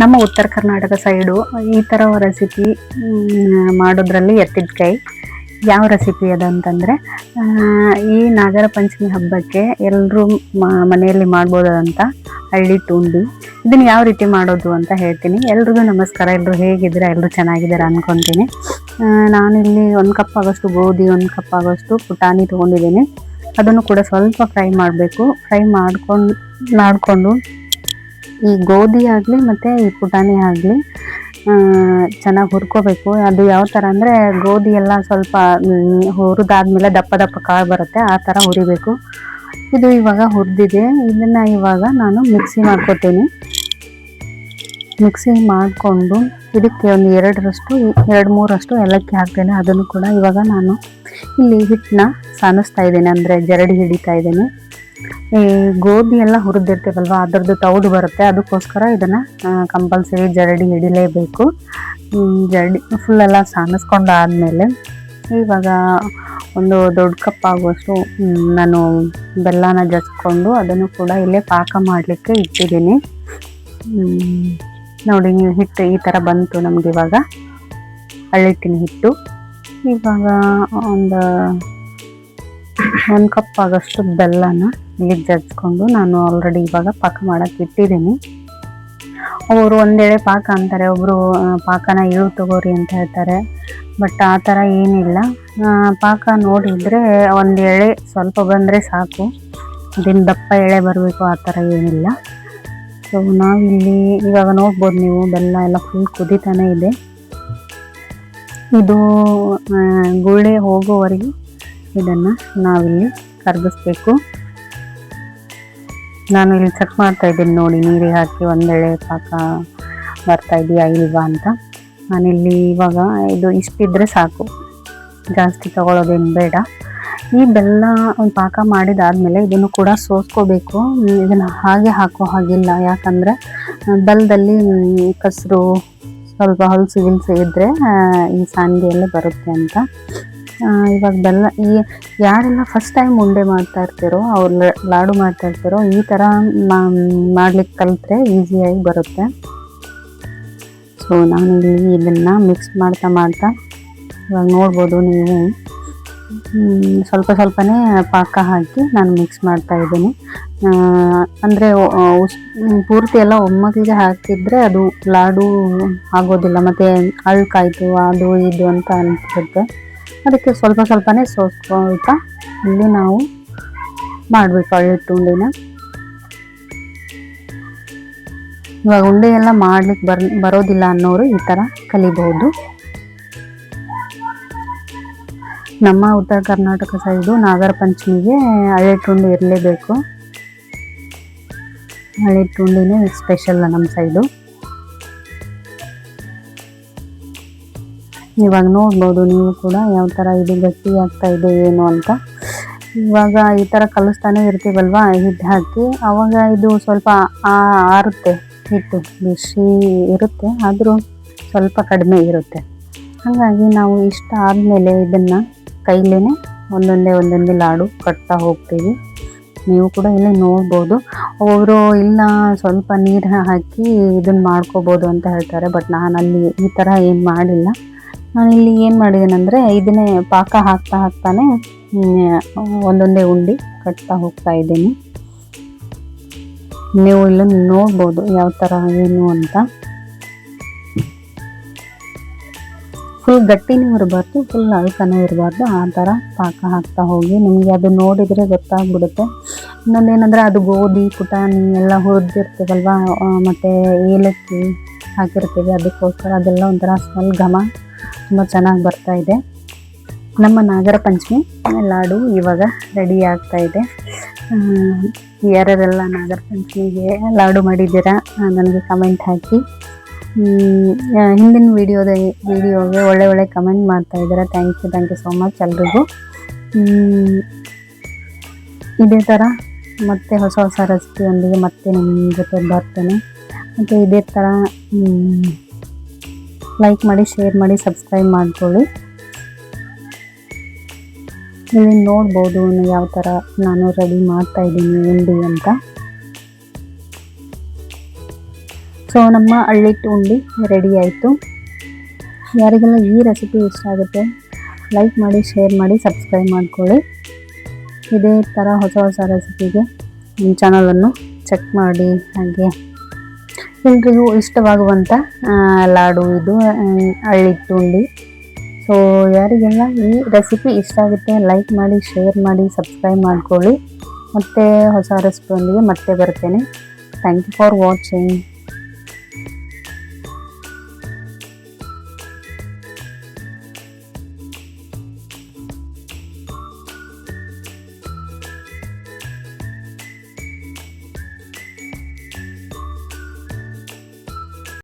ನಮ್ಮ ಉತ್ತರ ಕರ್ನಾಟಕ ಸೈಡು ಈ ಥರ ರೆಸಿಪಿ ಮಾಡೋದ್ರಲ್ಲಿ ಎತ್ತಿದ ಕೈ. ಯಾವ ರೆಸಿಪಿ ಅದಂತಂದರೆ, ಈ ನಾಗರ ಪಂಚಮಿ ಹಬ್ಬಕ್ಕೆ ಎಲ್ಲರೂ ಮನೆಯಲ್ಲಿ ಮಾಡ್ಬೋದಂತ ಹಳ್ಳಿ ತುಂಡಿ. ಇದನ್ನು ಯಾವ ರೀತಿ ಮಾಡೋದು ಅಂತ ಹೇಳ್ತೀನಿ. ಎಲ್ರಿಗೂ ನಮಸ್ಕಾರ. ಎಲ್ಲರೂ ಹೇಗಿದ್ದೀರಾ? ಎಲ್ಲರೂ ಚೆನ್ನಾಗಿದ್ದೀರಾ ಅಂದ್ಕೊತೀನಿ. ನಾನಿಲ್ಲಿ 1 ಕಪ್ ಆಗೋಷ್ಟು ಗೋಧಿ, 1 ಕಪ್ ಆಗೋಷ್ಟು ಪುಟಾಣಿ ತೊಗೊಂಡಿದ್ದೀನಿ. ಅದನ್ನು ಕೂಡ ಸ್ವಲ್ಪ ಫ್ರೈ ಮಾಡಬೇಕು. ಫ್ರೈ ಮಾಡಿಕೊಂಡು ಈ ಗೋಧಿ ಆಗಲಿ ಮತ್ತು ಈ ಪುಟಾಣಿ ಆಗಲಿ ಚೆನ್ನಾಗಿ ಹುರ್ಕೋಬೇಕು. ಅದು ಯಾವ ಥರ ಅಂದರೆ, ಗೋಧಿ ಎಲ್ಲ ಸ್ವಲ್ಪ ಹುರಿದಾದ್ಮೇಲೆ ದಪ್ಪ ದಪ್ಪ ಕಾಳು ಬರುತ್ತೆ, ಆ ಥರ ಹುರಿಬೇಕು. ಇದು ಇವಾಗ ಹುರಿದಿದೆ. ಇದನ್ನು ಇವಾಗ ನಾನು ಮಿಕ್ಸಿ ಮಾಡ್ಕೊತೀನಿ. ಮಿಕ್ಸಿ ಮಾಡಿಕೊಂಡು ಇದಕ್ಕೆ ಒಂದು 2-3 ಏಲಕ್ಕಿ ಹಾಕ್ತೇನೆ. ಅದನ್ನು ಕೂಡ ಇವಾಗ ನಾನು ಇಲ್ಲಿ ಹಿಟ್ಟನ್ನ ಸಾನಿಸ್ತಾ ಇದ್ದೇನೆ, ಅಂದರೆ ಜರಡಿ ಹಿಡಿತಾ ಇದ್ದೇನೆ. ಈ ಗೋಧಿ ಎಲ್ಲ ಹುರಿದಿರ್ತೀವಲ್ವ, ಅದರದ್ದು ತೌಡು ಬರುತ್ತೆ. ಅದಕ್ಕೋಸ್ಕರ ಇದನ್ನು ಕಂಪಲ್ಸರಿ ಜರಡಿ ಹಿಡಿಲೇಬೇಕು. ಜರಡಿ ಫುಲ್ಲೆಲ್ಲ ಸಾನಿಸ್ಕೊಂಡಾದಮೇಲೆ ಇವಾಗ ಒಂದು ದೊಡ್ಡ ಕಪ್ ಆಗುವಷ್ಟು ನಾನು ಬೆಲ್ಲನ ಜಜ್ಕೊಂಡು ಅದನ್ನು ಕೂಡ ಇಲ್ಲೇ ಪಾಕ ಮಾಡಲಿಕ್ಕೆ ಇಟ್ಟಿದ್ದೀನಿ. ನೋಡಿ, ನೀವು ಹಿಟ್ಟು ಈ ಥರ ಬಂತು ನಮ್ಗೆ. ಇವಾಗ ಅಳ್ಳಿಟ್ಟಿನ ಹಿಟ್ಟು ಇವಾಗ ಒಂದು 1 ಕಪ್ ಆಗೋಷ್ಟು ಬೆಲ್ಲನ ಇಲ್ಲಿ ಜಜ್ಕೊಂಡು ನಾನು ಆಲ್ರೆಡಿ ಇವಾಗ ಪಾಕ ಮಾಡೋಕ್ಕೆ ಇಟ್ಟಿದ್ದೀನಿ. ಅವರು ಒಂದೆಳೆ ಪಾಕ ಅಂತಾರೆ, ಒಬ್ಬರು ಪಾಕನ ಇಳು ತಗೋರಿ ಅಂತ ಹೇಳ್ತಾರೆ. ಬಟ್ ಆ ಥರ ಏನಿಲ್ಲ. ಪಾಕ ನೋಡಿದರೆ ಒಂದು ಎಳೆ ಸ್ವಲ್ಪ ಬಂದರೆ ಸಾಕು, ಅದೇನು ದಪ್ಪ ಎಳೆ ಬರಬೇಕು ಆ ಥರ ಏನಿಲ್ಲ. ಸೊ ನಾವಿಲ್ಲಿ ಇವಾಗ ನೋಡ್ಬೋದು ನೀವು, ಬೆಲ್ಲ ಎಲ್ಲ ಫುಲ್ ಕುದಿತಾನೆ ಇದೆ. ಇದು ಗುಳ್ಳೆ ಹೋಗೋವರೆಗೂ ಇದನ್ನು ನಾವಿಲ್ಲಿ ಕರಗಿಸ್ಬೇಕು. ನಾನು ಇಲ್ಲಿ ಚೆಕ್ ಮಾಡ್ತಾ ಇದ್ದೀನಿ, ನೋಡಿ ನೀರಿಗೆ ಹಾಕಿ ಒಂದೆಳೆ ಪಾಕ ಬರ್ತಾ ಇದೆಯಾ ಇಲ್ವಾ ಅಂತ. ನಾನಿಲ್ಲಿ ಇವಾಗ ಇದು ಇಷ್ಟಿದ್ರೆ ಸಾಕು, ಜಾಸ್ತಿ ತಗೊಳ್ಳೋದೇನು ಬೇಡ. ಈ ಬೆಲ್ಲ ಪಾಕ ಮಾಡಿದಾದಮೇಲೆ ಇದನ್ನು ಕೂಡ ಸೋಸ್ಕೋಬೇಕು. ಇದನ್ನು ಹಾಗೆ ಹಾಕೋ ಹಾಗಿಲ್ಲ, ಯಾಕಂದರೆ ಬೆಲ್ಲದಲ್ಲಿ ಕಸರು ಸ್ವಲ್ಪ ಹೊಲಸು ಇದ್ದರೆ ಈ ಸಾನಿಗೆಯಲ್ಲೇ ಬರುತ್ತೆ ಅಂತ. ಇವಾಗ ಬೆಲ್ಲ ಯಾರೆಲ್ಲ ಫಸ್ಟ್ ಟೈಮ್ ಉಂಡೆ ಮಾಡ್ತಾ ಇರ್ತೀರೋ, ಅವ್ರು ಲಾಡು ಮಾಡ್ತಾ ಇರ್ತೀರೋ, ಈ ಥರ ಮಾಡ್ಲಿಕ್ಕೆ ಕಲಿತ್ರೆ ಈಸಿಯಾಗಿ ಬರುತ್ತೆ. ಸೊ ನಾನಿಲ್ಲಿ ಇದನ್ನು ಮಿಕ್ಸ್ ಮಾಡ್ತಾ ಇವಾಗ ನೋಡ್ಬೋದು ನೀವು, ಸ್ವಲ್ಪನೇ ಪಾಕ ಹಾಕಿ ನಾನು ಮಿಕ್ಸ್ ಮಾಡ್ತಾ ಇದ್ದೀನಿ. ಅಂದರೆ ಪೂರ್ತಿ ಎಲ್ಲ ಒಮ್ಮಗಿಗೆ ಹಾಕಿದರೆ ಅದು ಲಾಡು ಆಗೋದಿಲ್ಲ, ಮತ್ತು ಅಳ್ಕಾಯ್ತು ಅದು ಇದು ಅಂತ ಅನಿಸುತ್ತೆ. ಅದಕ್ಕೆ ಸ್ವಲ್ಪನೇ ಸೋಸ್ಕೊಳ್ತಾ ಇಲ್ಲಿ ನಾವು ಮಾಡಬೇಕು ಅಳ್ಳಿಟ್ಟು ಉಂಡೆನ. ಇವಾಗ ಉಂಡೆ ಎಲ್ಲ ಮಾಡ್ಲಿಕ್ಕೆ ಬರೋದಿಲ್ಲ ಅನ್ನೋರು ಈ ಥರ ಕಲಿಬಹುದು. ನಮ್ಮ ಉತ್ತರ ಕರ್ನಾಟಕ ಸೈಡು ನಾಗರ ಪಂಚಮಿಗೆ ಅಳ್ಳಿಟ್ಟು ಉಂಡೆ ಇರಲೇಬೇಕು. ಅಳ್ಳಿಟ್ಟು ಉಂಡೆನೇ ಸ್ಪೆಷಲ್ ನಮ್ಮ ಸೈಡು. ಇವಾಗ ನೋಡ್ಬೋದು ನೀವು ಕೂಡ ಯಾವ ಥರ ಇದು ಗಟ್ಟಿ ಆಗ್ತಾ ಇದೆ ಏನು ಅಂತ. ಇವಾಗ ಈ ಥರ ಕಲಿಸ್ತಾನೆ ಇರ್ತೀವಲ್ವ ಹಿಟ್ಟು ಹಾಕಿ, ಆವಾಗ ಇದು ಸ್ವಲ್ಪ ಆರುತ್ತೆ, ಹಿಟ್ಟು ಬಿಸಿ ಇರುತ್ತೆ, ಆದರೂ ಸ್ವಲ್ಪ ಕಡಿಮೆ ಇರುತ್ತೆ. ಹಾಗಾಗಿ ನಾವು ಇಷ್ಟ ಆದಮೇಲೆ ಇದನ್ನು ಕೈಲೇ ಒಂದೊಂದೇ ಲಾಡು ಕಟ್ತಾ ಹೋಗ್ತೀವಿ. ನೀವು ಕೂಡ ಇಲ್ಲಿ ನೋಡ್ಬೋದು. ಒಬ್ಬರು ಇಲ್ಲ ಸ್ವಲ್ಪ ನೀರು ಹಾಕಿ ಇದನ್ನು ಮಾಡ್ಕೋಬೋದು ಅಂತ ಹೇಳ್ತಾರೆ, ಬಟ್ ನಾನಲ್ಲಿ ಈ ಥರ ಏನು ಮಾಡಿಲ್ಲ. ನಾನಿಲ್ಲಿ ಏನು ಮಾಡಿದ್ದೀನಂದರೆ, ಇದನ್ನೇ ಪಾಕ ಹಾಕ್ತಾನೆ ಒಂದೊಂದೇ ಉಂಡೆ ಕಟ್ತಾ ಹೋಗ್ತಾ ಇದ್ದೀನಿ. ನೀವು ಇಲ್ಲಿ ನೋಡ್ಬೋದು ಯಾವ ಥರ ಏನು ಅಂತ. ಫುಲ್ ಗಟ್ಟಿನೂ ಇರಬಾರ್ದು, ಫುಲ್ ಅಳ್ಕನೂ ಇರಬಾರ್ದು, ಆ ಥರ ಪಾಕ ಹಾಕ್ತಾ ಹೋಗಿ. ನಿಮಗೆ ಅದು ನೋಡಿದರೆ ಗೊತ್ತಾಗ್ಬಿಡುತ್ತೆ. ಇನ್ನೊಂದೇನೆಂದರೆ, ಅದು ಗೋಧಿ ಪುಟಾಣಿ ಎಲ್ಲ ಹುರಿದಿರ್ತೀವಲ್ವ, ಮತ್ತು ಏಲಕ್ಕಿ ಹಾಕಿರ್ತೀವಿ, ಅದಕ್ಕೋಸ್ಕರ ಅದೆಲ್ಲ ಒಂಥರ ಸ್ಮೆಲ್ ಘಮ ತುಂಬ ಚೆನ್ನಾಗಿ ಬರ್ತಾ ಇದೆ. ನಮ್ಮ ನಾಗರ ಪಂಚಮಿ ಲಾಡು ಇವಾಗ ರೆಡಿ ಆಗ್ತಾ ಇದೆ. ಯಾರೆಲ್ಲ ನಾಗರ ಪಂಚಮಿಗೆ ಲಾಡು ಮಾಡಿದ್ದೀರಾ ನನಗೆ ಕಮೆಂಟ್ ಹಾಕಿ. ಹಿಂದಿನ ವಿಡಿಯೋಗೆ ಒಳ್ಳೆ ಕಮೆಂಟ್ ಮಾಡ್ತಾ ಇದ್ದೀರಾ. ಥ್ಯಾಂಕ್ ಯು ಸೋ ಮಚ್ ಎಲ್ರಿಗೂ. ಇದೇ ಥರ ಮತ್ತೆ ಹೊಸ ರೆಸಿಪಿಯೊಂದಿಗೆ ಮತ್ತೆ ನಿಮ್ಮ ಜೊತೆ ಬರ್ತೇನೆ. ಮತ್ತು ಇದೇ ಥರ ಲೈಕ್ ಮಾಡಿ, ಶೇರ್ ಮಾಡಿ, ಸಬ್ಸ್ಕ್ರೈಬ್ ಮಾಡ್ಕೊಳ್ಳಿ. ಇಲ್ಲಿ ನೋಡ್ಬೋದು ಯಾವ ಥರ ನಾನು ರೆಡಿ ಮಾಡ್ತಾ ಇದ್ದೀನಿ ಉಂಡೆ ಅಂತ. ಸೊ ನಮ್ಮ ಅಳ್ಳಿಟ್ಟು ಉಂಡಿ ರೆಡಿ ಆಯಿತು. ಯಾರಿಗೆಲ್ಲ ಈ ರೆಸಿಪಿ ಇಷ್ಟ ಆಗುತ್ತೆ ಲೈಕ್ ಮಾಡಿ, ಶೇರ್ ಮಾಡಿ, ಸಬ್ಸ್ಕ್ರೈಬ್ ಮಾಡ್ಕೊಳ್ಳಿ. ಇದೇ ಥರ ಹೊಸ ಹೊಸ ರೆಸಿಪಿಗೆ ನಮ್ಮ ಚಾನಲನ್ನು ಚೆಕ್ ಮಾಡಿ. ಹಾಗೆ ಎಲ್ರಿಗೂ ಇಷ್ಟವಾಗುವಂಥ ಲಾಡು ಇದು ಅಳ್ಳಿಟ್ಟು ಉಂಡಿ. ಸೊ ಯಾರಿಗೆಲ್ಲ ಈ ರೆಸಿಪಿ ಇಷ್ಟ ಆಗುತ್ತೆ ಲೈಕ್ ಮಾಡಿ, ಶೇರ್ ಮಾಡಿ, ಸಬ್ಸ್ಕ್ರೈಬ್ ಮಾಡ್ಕೊಳ್ಳಿ. ಮತ್ತೆ ಹೊಸ ರೆಸಿಪಿಯೊಂದಿಗೆ ಮತ್ತೆ ಬರ್ತೇನೆ. Thank you for watching.